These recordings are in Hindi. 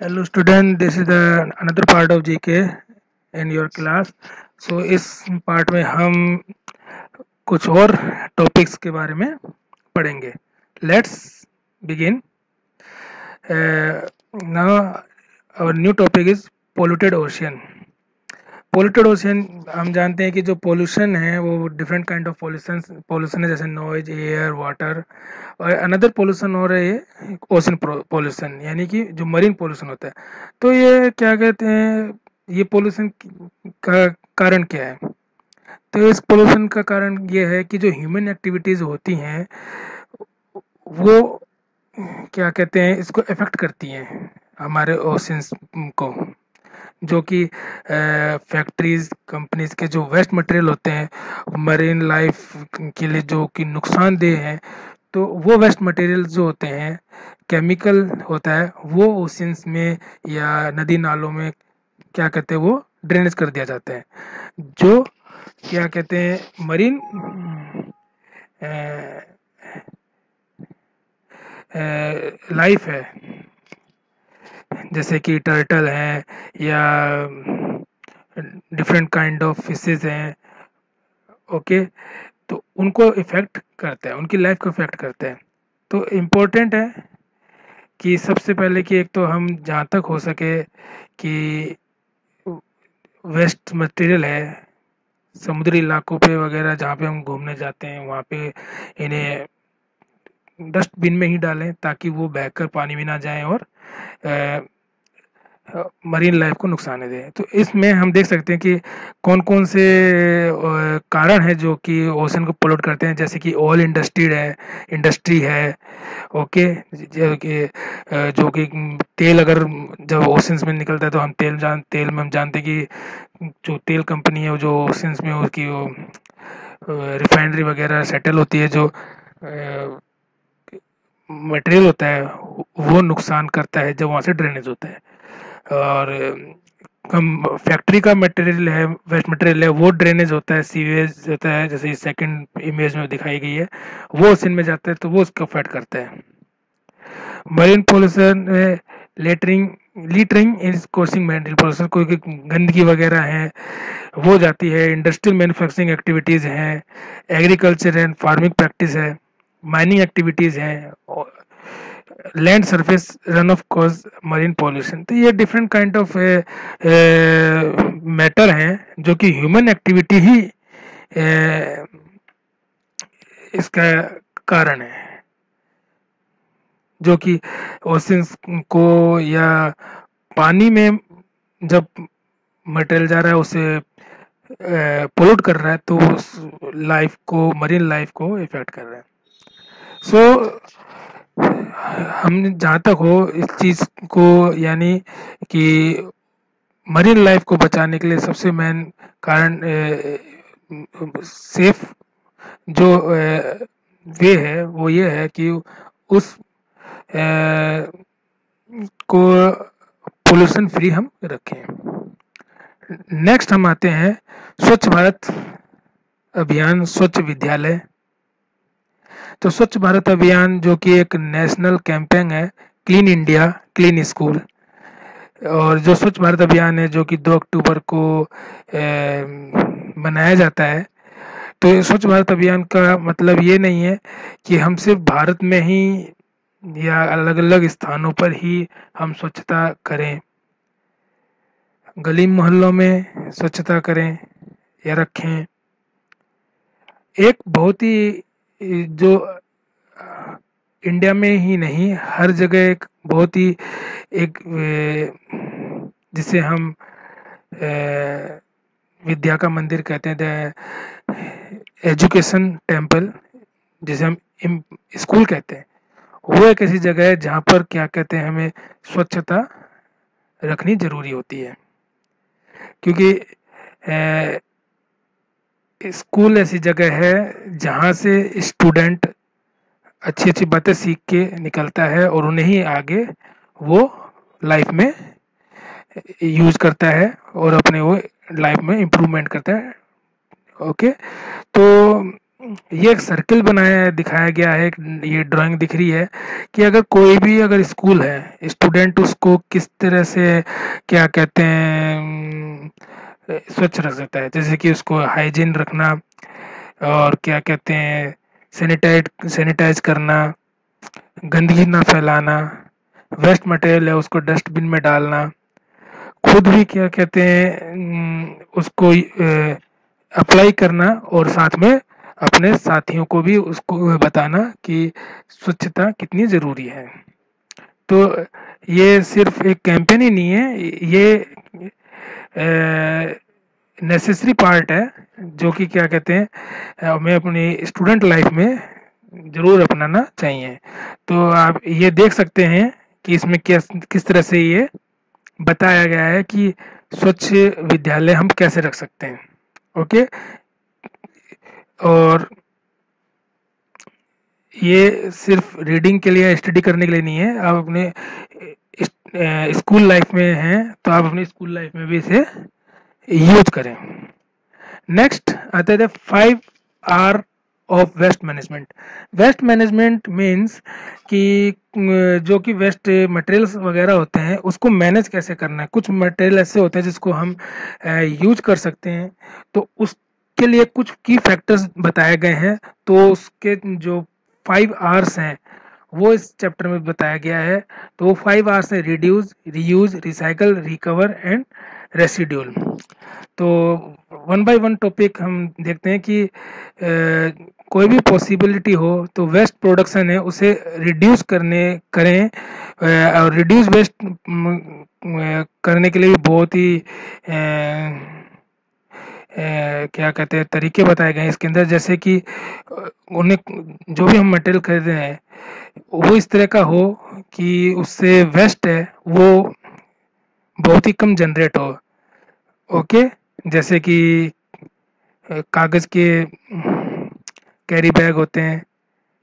Hello student, this is the another part of GK in your class. So इस पार्ट में हम कुछ और टॉपिक्स के बारे में पढ़ेंगे. Let's begin. Now our new topic is polluted ocean. Polluted ocean हम जानते हैं कि जो पोल्यूशन है वो डिफरेंट काइंड ऑफ पोल्यूशन है, जैसे नॉइज, एयर, वाटर. और अनदर पोल्यूशन हो रही है ओशन पोल्यूशन, यानी कि जो मरीन पोल्यूशन होता है. तो ये क्या कहते हैं, ये पोल्यूशन का कारण क्या है? तो इस पोल्यूशन का कारण ये है कि जो ह्यूमन एक्टिविटीज होती हैं वो क्या कहते हैं, इसको इफेक्ट करती हैं हमारे ओशंस को. जो कि फैक्ट्रीज, कंपनीज के जो वेस्ट मटेरियल होते हैं मरीन लाइफ के लिए जो कि नुकसानदेह हैं, तो वो वेस्ट मटेरियल जो होते हैं, केमिकल होता है, वो ओशंस में या नदी नालों में क्या कहते हैं वो ड्रेनेज कर दिया जाता है. जो क्या कहते हैं मरीन लाइफ है, जैसे कि टर्टल है या डिफरेंट काइंड ऑफ फिशेज हैं. ओके, तो उनको इफेक्ट करता है, उनकी लाइफ को इफेक्ट करता है. तो इम्पोर्टेंट है कि सबसे पहले कि एक तो हम जहाँ तक हो सके कि वेस्ट मटेरियल है समुद्री इलाकों पे वगैरह जहाँ पे हम घूमने जाते हैं वहाँ पे इन्हें डस्टबिन में ही डालें, ताकि वो बहकर पानी में ना जाए और मरीन लाइफ को नुकसान दे. तो इसमें हम देख सकते हैं कि कौन कौन से कारण है जो कि ओशन को पोल्यूट करते हैं, जैसे कि ऑयल इंडस्ट्री है. ओके, जो कि तेल अगर जब ओशंस में निकलता है तो हम तेल में हम जानते हैं कि जो तेल कंपनी है वो जो ओशंस में उसकी वो रिफाइनरी वगैरह सेटल होती है, जो मटेरियल होता है वो नुकसान करता है जब वहाँ से ड्रेनेज होता है. और हम फैक्ट्री का मटेरियल है, वेस्ट मटेरियल है, वो ड्रेनेज होता है, सीवेज होता है, जैसे सेकंड इमेज में दिखाई गई है, वो ओशन में जाता है तो वो उसको अफेक्ट करता है. Marine pollution lettering littering is causing marine pollution, कोई गंदगी वगैरह है वो जाती है. इंडस्ट्रियल मैन्युफैक्चरिंग एक्टिविटीज़ हैं, एग्रीकल्चर एंड फार्मिंग प्रैक्टिस है, माइनिंग एक्टिविटीज़ हैं, land surface run off cause marine pollution. तो ये डिफरेंट काइंड ऑफ मैटर हैं जो कि ह्यूमन एक्टिविटी ही इसका कारण है, जो कि ओशंस को या पानी में जब मटेरियल जा रहा है उसे पोल्यूट कर रहा है तो उस लाइफ को, मरीन लाइफ को इफेक्ट कर रहा है. सो हम जहाँ तक हो इस चीज़ को, यानी कि मरीन लाइफ को बचाने के लिए सबसे मेन कारण सेफ जो वे है वो ये है कि उस को पोल्यूशन फ्री हम रखें. नेक्स्ट हम आते हैं स्वच्छ भारत अभियान, स्वच्छ विद्यालय. तो स्वच्छ भारत अभियान जो कि एक नेशनल कैंपेन है, क्लीन इंडिया क्लीन स्कूल. और जो स्वच्छ भारत अभियान है जो कि 2 अक्टूबर को मनाया जाता है. तो ये स्वच्छ भारत अभियान का मतलब ये नहीं है कि हम सिर्फ भारत में ही या अलग अलग स्थानों पर ही हम स्वच्छता करें. गली मोहल्लों में स्वच्छता करें या रखें. एक बहुत ही जो इंडिया में ही नहीं हर जगह एक बहुत ही एक जिसे हम विद्या का मंदिर कहते हैं, एजुकेशन टेम्पल जिसे हम स्कूल कहते हैं, वो एक ऐसी जगह है जहाँ पर क्या कहते हैं हमें स्वच्छता रखनी जरूरी होती है. क्योंकि स्कूल ऐसी जगह है जहाँ से स्टूडेंट अच्छी अच्छी बातें सीख के निकलता है और उन्हें ही आगे वो लाइफ में यूज करता है और अपने वो लाइफ में इम्प्रूवमेंट करता है. ओके, तो ये एक सर्किल बनाया है, दिखाया गया है, ये ड्राइंग दिख रही है कि अगर कोई भी अगर स्कूल है, स्टूडेंट उसको किस तरह से क्या कहते हैं स्वच्छ रख सकता है, जैसे कि उसको हाइजीन रखना और क्या कहते हैं सैनिटाइज करना, गंदगी ना फैलाना, वेस्ट मटेरियल है उसको डस्टबिन में डालना, खुद भी क्या कहते हैं उसको अप्लाई करना और साथ में अपने साथियों को भी उसको बताना कि स्वच्छता कितनी ज़रूरी है। तो ये सिर्फ एक कैंपेन ही नहीं है, ये नेसेसरी पार्ट है जो कि क्या कहते हैं हमें अपनी स्टूडेंट लाइफ में ज़रूर अपनाना चाहिए। तो आप ये देख सकते हैं कि इसमें किस तरह से ये बताया गया है कि स्वच्छ विद्यालय हम कैसे रख सकते हैं। ओके, और ये सिर्फ रीडिंग के लिए स्टडी करने के लिए नहीं है, आप अपने स्कूल लाइफ में हैं तो आप अपनी स्कूल लाइफ में भी इसे यूज करें। नेक्स्ट आता है 5 R of waste management. Waste management means कि जो कि वेस्ट मटेरियल्स वगैरह होते हैं उसको मैनेज कैसे करना है। कुछ मटेरियल ऐसे होते हैं जिसको हम यूज कर सकते हैं, तो उसके लिए कुछ की फैक्टर्स बताए गए हैं। तो उसके जो 5 R's हैं वो इस चैप्टर में बताया गया है। तो वो 5 R's है: reduce, reuse, recycle, recover and residual. तो वन बाय वन टॉपिक हम देखते हैं कि कोई भी पॉसिबिलिटी हो तो वेस्ट प्रोडक्शन है उसे रिड्यूस करें, और रिड्यूस वेस्ट करने के लिए भी बहुत ही क्या कहते हैं तरीके बताए गए हैं इसके अंदर। जैसे कि उन्हें जो भी हम मटेरियल खरीद रहे हैं वो इस तरह का हो कि उससे वेस्ट है वो बहुत ही कम जनरेट हो। ओके, जैसे कि कागज़ के कैरी बैग होते हैं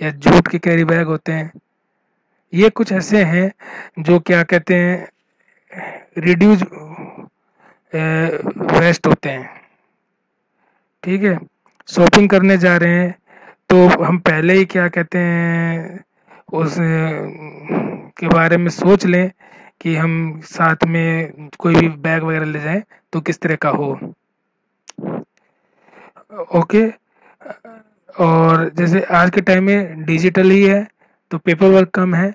या जूट के कैरी बैग होते हैं, ये कुछ ऐसे हैं जो क्या कहते हैं रिड्यूस वेस्ट होते हैं। ठीक है, शॉपिंग करने जा रहे हैं तो हम पहले ही क्या कहते हैं उस के बारे में सोच लें कि हम साथ में कोई भी बैग वगैरह ले जाएं तो किस तरह का हो। ओके, और जैसे आज के टाइम में डिजिटल ही है तो पेपर वर्क कम है,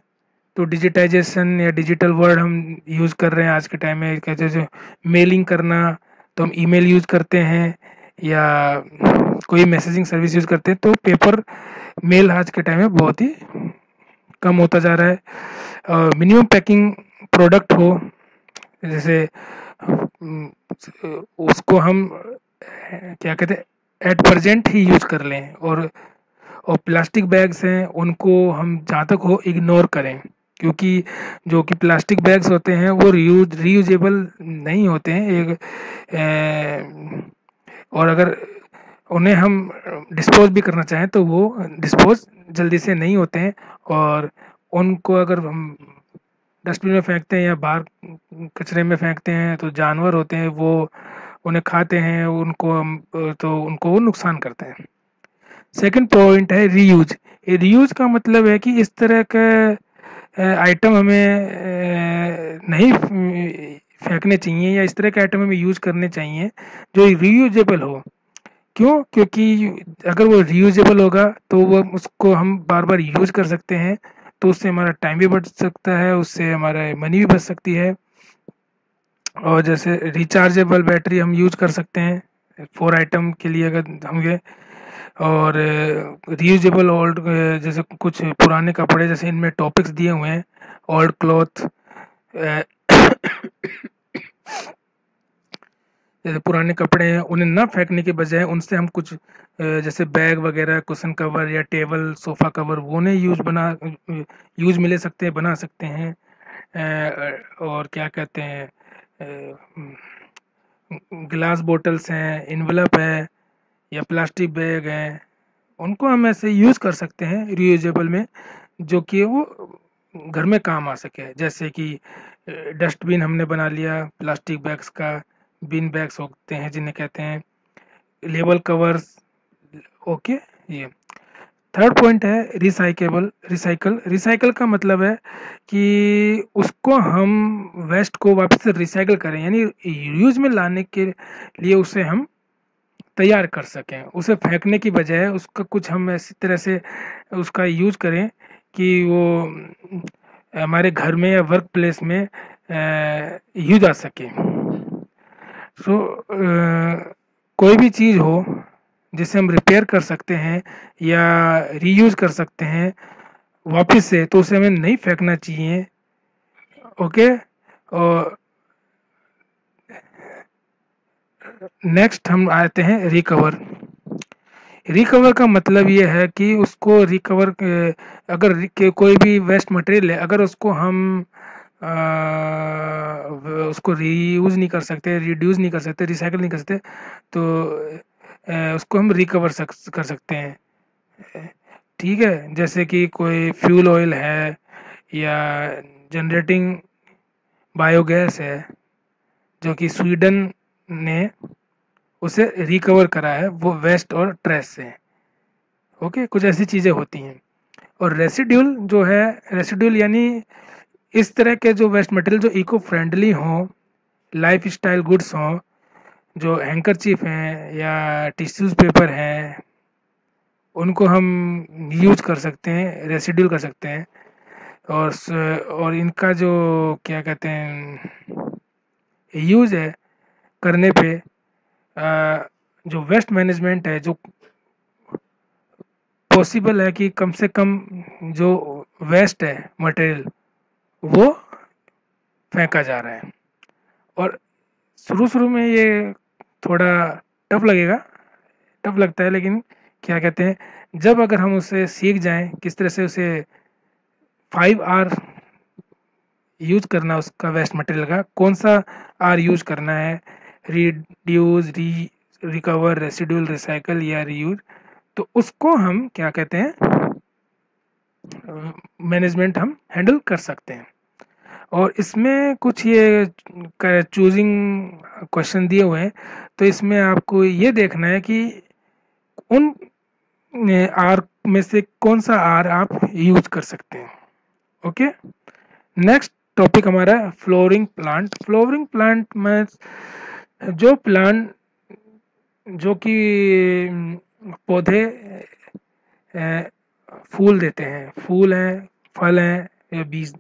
तो डिजिटाइजेशन या डिजिटल वर्ड हम यूज़ कर रहे हैं आज के टाइम में। कहते जैसे मेलिंग करना तो हम ईमेल यूज़ करते हैं या कोई मैसेजिंग सर्विस यूज़ करते हैं, तो पेपर मेल आज के टाइम में बहुत ही कम होता जा रहा है। मिनिमम पैकिंग प्रोडक्ट हो, जैसे उसको हम क्या कहते हैं एट प्रेजेंट ही यूज कर लें, और प्लास्टिक बैग्स हैं उनको हम जहाँ तक हो इग्नोर करें, क्योंकि जो कि प्लास्टिक बैग्स होते हैं वो रीयूजेबल नहीं होते हैं एक और अगर उन्हें हम डिस्पोज भी करना चाहें तो वो डिस्पोज जल्दी से नहीं होते हैं, और उनको अगर हम डस्टबिन में फेंकते हैं या बाहर कचरे में फेंकते हैं तो जानवर होते हैं वो उन्हें खाते हैं, उनको हम तो उनको वो नुकसान करते हैं। सेकंड पॉइंट है रीयूज। ये रीयूज का मतलब है कि इस तरह का आइटम हमें नहीं फेंकने चाहिए या इस तरह के आइटम हमें यूज करने चाहिए जो रीयूजेबल हो। क्यों? क्योंकि अगर वो रीयूजेबल होगा तो वो उसको हम बार बार यूज कर सकते हैं, तो उससे हमारा टाइम भी बच सकता है, उससे हमारा मनी भी बच सकती है। और जैसे रिचार्जेबल बैटरी हम यूज कर सकते हैं 4 आइटम के लिए अगर हम ये, और रीयूजेबल ओल्ड जैसे कुछ पुराने कपड़े जैसे इनमें टॉपिक्स दिए हुए हैं ओल्ड क्लॉथ जैसे पुराने कपड़े हैं उन्हें ना फेंकने के बजाय उनसे हम कुछ जैसे बैग वगैरह कुशन कवर या टेबल सोफ़ा कवर वो उन्हें यूज में ले सकते हैं, बना सकते हैं। और क्या कहते हैं ग्लास बोटल्स हैं, इन्वेलप है या प्लास्टिक बैग हैं, उनको हम ऐसे यूज़ कर सकते हैं रीयूजेबल में, जो कि वो घर में काम आ सके। जैसे कि डस्टबिन हमने बना लिया प्लास्टिक बैग्स का, बिन बैग्स होते हैं जिन्हें कहते हैं, लेबल कवर्स। ओके, ये थर्ड पॉइंट है रिसाइकल का मतलब है कि उसको हम वेस्ट को वापस से रिसाइकल करें, यानी यूज में लाने के लिए उसे हम तैयार कर सकें, उसे फेंकने की बजाय उसका कुछ हम ऐसी तरह से उसका यूज करें कि वो हमारे घर में या वर्क प्लेस में यूज आ सके। सो कोई भी चीज़ हो जिसे हम रिपेयर कर सकते हैं या रीयूज कर सकते हैं वापस से, तो उसे हमें नहीं फेंकना चाहिए। ओके। और नेक्स्ट हम आते हैं रिकवर। रिकवर का मतलब ये है कि उसको रिकवर अगर कोई भी वेस्ट मटेरियल है, अगर उसको हम उसको रीयूज नहीं कर सकते, रिड्यूस नहीं कर सकते, रिसाइकल नहीं कर सकते, तो उसको हम रिकवर कर सकते हैं। ठीक है, जैसे कि कोई फ्यूल ऑयल है या जनरेटिंग बायोगैस है जो कि स्वीडन ने उसे रिकवर करा है वो वेस्ट और ट्रेस से। ओके, कुछ ऐसी चीज़ें होती हैं। और रेसिड्यूल जो है, रेसिड्यूल यानी इस तरह के जो वेस्ट मटेरियल जो इको फ्रेंडली हों, लाइफ स्टाइल गुड्स हों, जो हैंकरचीफ हैं या टिश्यूज़ पेपर हैं, उनको हम यूज कर सकते हैं, रेसिड्यूल कर सकते हैं। और इनका जो क्या कहते हैं यूज है करने पे जो वेस्ट मैनेजमेंट है, जो पॉसिबल है कि कम से कम जो वेस्ट है मटेरियल वो फेंका जा रहा है। और शुरू शुरू में ये थोड़ा टफ लगेगा, टफ लगता है, लेकिन क्या कहते हैं जब अगर हम उसे सीख जाएं किस तरह से उसे 5R यूज करना, उसका वेस्ट मटेरियल का कौन सा आर यूज करना है, रिड्यूस, रिकवर, रेसिड्यूल, रिसाइकल या रीयूज, तो उसको हम क्या कहते हैं मैनेजमेंट हम हैंडल कर सकते हैं। और इसमें कुछ ये चूजिंग क्वेश्चन दिए हुए हैं, तो इसमें आपको ये देखना है कि उन आर में से कौन सा आर आप यूज कर सकते हैं। ओके। नेक्स्ट टॉपिक हमारा है फ्लोरिंग प्लांट। फ्लोरिंग प्लांट में जो प्लांट जो कि पौधे फूल देते हैं, फूल हैं, फल हैं या बीज,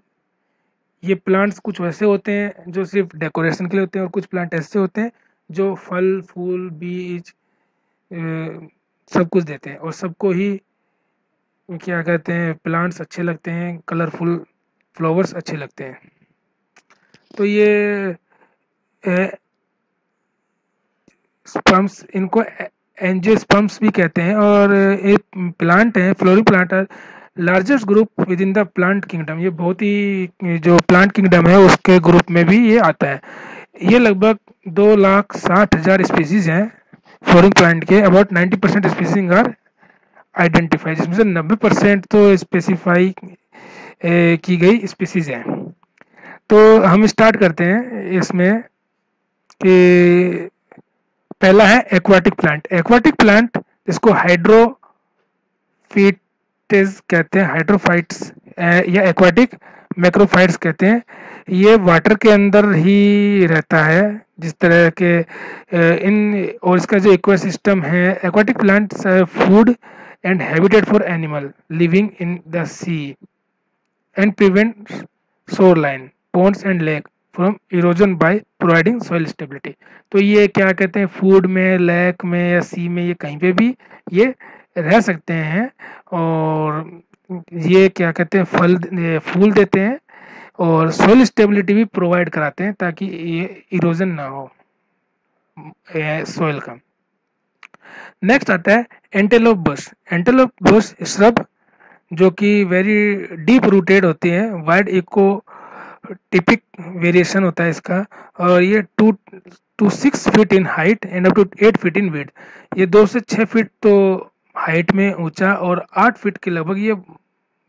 ये प्लांट्स कुछ वैसे होते हैं जो सिर्फ डेकोरेशन के लिए होते हैं, और कुछ प्लांट ऐसे होते हैं जो फल, फूल, बीज सब कुछ देते हैं, और सबको ही क्या कहते हैं प्लांट्स अच्छे लगते हैं, कलरफुल फ्लावर्स अच्छे लगते हैं। तो ये स्पम्स, इनको एंजियोस्पर्म्स भी कहते हैं, और एक प्लांट है फ्लोरिंग प्लांट है largest group with in the plant kingdom. ये बहुत ही जो प्लांट किंगडम है उसके ग्रुप में भी ये आता है। ये लगभग 2,60,000 स्पीसीज हैं फ्लोरिंग प्लांट के। अबाउट 90% स्पीसीज आर आइडेंटिफाई, जिसमें से 90% तो स्पेसिफाई की गई स्पीसीज हैं। तो हम स्टार्ट करते हैं इसमें कि पहला है एक्वाटिक प्लांट। एक्वाटिक प्लांट इसको हाइड्रोफिट्स कहते हैं, हाइड्रोफाइट्स या एक्वाटिक मैक्रोफाइट्स कहते हैं। ये वाटर के अंदर ही रहता है जिस तरह के इन, और इसका जो इकोसिस्टम है, aquatic plants food and habitat for animal living in the sea and prevent shoreline, ponds and lake from erosion by providing soil stability। तो ये क्या कहते हैं फूड में, लेक में या सी में, ये कहीं पे भी ये रह सकते हैं, और ये क्या कहते हैं फूल देते हैं और सोइल स्टेबिलिटी भी प्रोवाइड कराते हैं ताकि ये इरोजन ना हो सोइल का। नेक्स्ट आता है antelope Bush. Antelope Bush shrub जो कि वेरी डीप रूटेड होती हैं, वाइड इको टिपिक वेरिएशन होता है इसका, और ये 2 to 6 feet in height and up to 8 feet in width. ये 2 से 6 फीट तो हाइट में ऊंचा और 8 फीट के लगभग ये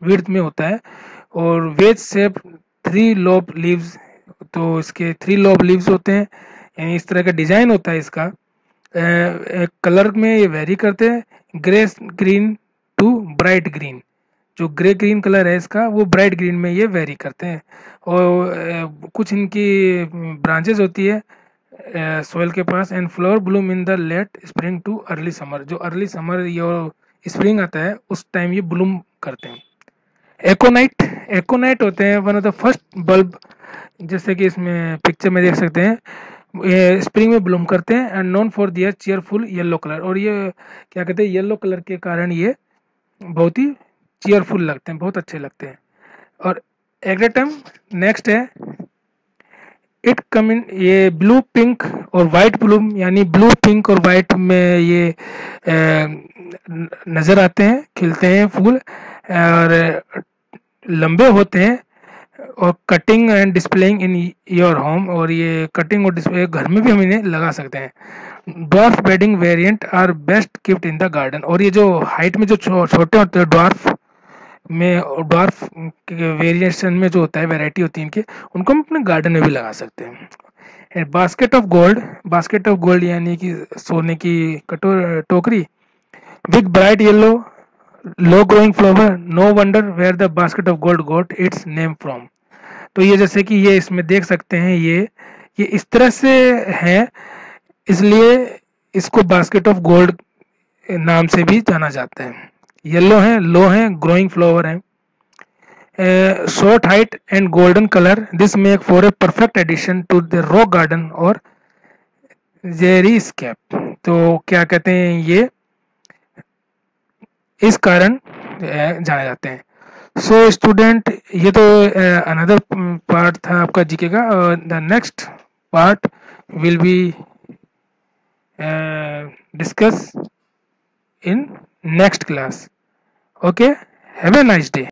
विड्थ में होता है। और वेज शेप 3 लोब लीव्स, तो इसके 3 लोब लीव्स होते हैं, यानी इस तरह का डिजाइन होता है इसका। कलर में ये वेरी करते हैं, grey green to bright green. जो ग्रे ग्रीन कलर है इसका वो ब्राइट ग्रीन में ये वेरी करते हैं। और कुछ इनकी ब्रांचेस होती है सोयल के पास। And flower bloom in the late spring to early summer. जो अर्ली समर या स्प्रिंग आता है उस टाइम ये ब्लूम करते हैं। एकोनाइट, एकोनाइट होते हैं one of the first bulb, जैसे कि इसमें पिक्चर में देख सकते हैं, ये स्प्रिंग में ब्लूम करते हैं and known for their cheerful yellow colour. और ये क्या कहते हैं, येलो कलर के कारण ये बहुत ही चीयरफुल लगते हैं, बहुत अच्छे लगते हैं। और एग्रेटम नेक्स्ट है, इट कम इन, ये ब्लू पिंक और वाइट ब्लूम, यानी ब्लू पिंक और वाइट में ये नज़र आते हैं, खिलते हैं फूल, और लंबे होते हैं, और cutting and displaying in your home. और ये कटिंग और डिस्प्ले घर में भी हम इन्हें लगा सकते हैं। Dwarf bedding variant are best kept in the garden. और ये जो हाइट में जो छोटे होते हैं ड्वार्फ में, ड्वार्फ वेरिएशन में जो होता है, वैरायटी होती है इनके, उनको हम अपने गार्डन में भी लगा सकते हैं। Basket of gold, basket of gold यानी कि सोने की टोकरी, with bright yellow low growing flower, no wonder where the basket of gold got its name from. तो ये जैसे कि ये इसमें देख सकते हैं, ये इस तरह से है, इसलिए इसको बास्केट ऑफ गोल्ड नाम से भी जाना जाता है। येलो है, लो है, ग्रोइंग फ्लावर है, short height and golden colour, this make for a perfect addition to the rock garden और जेरीस्केप। तो क्या कहते हैं, ये इस कारण जाने जाते हैं। सो स्टूडेंट, ये तो अनदर पार्ट था आपका जीके का। The next part will be discuss in next class. Okay, have a nice day.